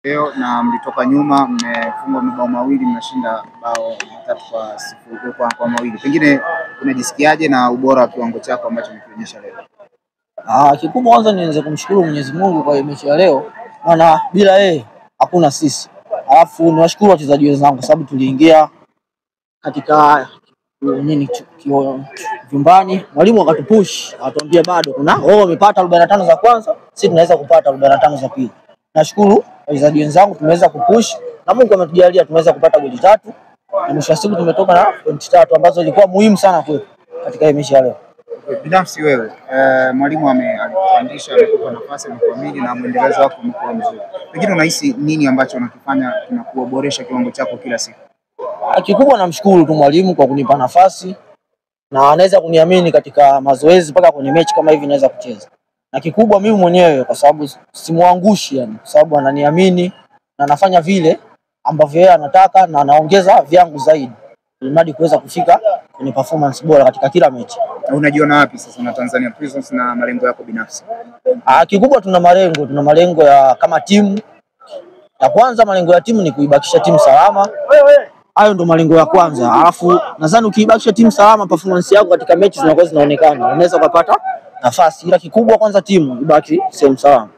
Leo na mlitoka nyuma, mmefunga mabao mawili, mnashinda bao 3-0 kwa mawili. Pengine unajisikiaje na ubora wa kiwango chako ambacho umekionyesha leo? Kikubwa kwanza nianze kumshukuru Mwenyezi Mungu kwa mechi ya leo, maana bila yeye hakuna sisi. Alafu niwashukuru wachezaji wenzangu kwa sababu tuliingia katika vyumbani, mwalimu akatupush, atuambia bado kuna wamepata 45 za kwanza, sisi tunaweza kupata 45 za pili. Nashukuru wachezaji wenzangu tumeweza kupush na Mungu ametujalia tumeweza kupata goli 3 na mwisho wa siku tumetoka na pointi 3 ambazo ilikuwa muhimu sana kwetu katika mechi ya leo. Binafsi wewe, mwalimu amekupandisha, amekupa nafasi, amekuamini na mwendelezo wako umekuwa mzuri. Pengine unahisi nini ambacho unakifanya kinakuboresha kiwango chako kila siku? Kikubwa namshukuru tu mwalimu kwa kunipa nafasi na anaweza kuniamini katika mazoezi mpaka kwenye mechi kama hivi naweza kucheza. Na kikubwa mimi mwenyewe kwa sababu simuangushi yani, kwa sababu ananiamini na anafanya vile ambavyo yeye anataka na anaongeza vyangu zaidi ili kuweza kufika kwenye performance bora katika kila mechi. Unajiona wapi sasa na Tanzania Prisons na malengo yako binafsi? Kikubwa tuna malengo ya kama timu. Ya kwanza malengo ya timu ni kuibakisha timu salama. Hayo ndo malengo ya kwanza. Alafu nadhani ukiibakisha timu salama, performance yako katika mechi zinakuwa zinaonekana. Unaweza kupata nafasi, ila kikubwa kwanza timu ibaki sehemu salama.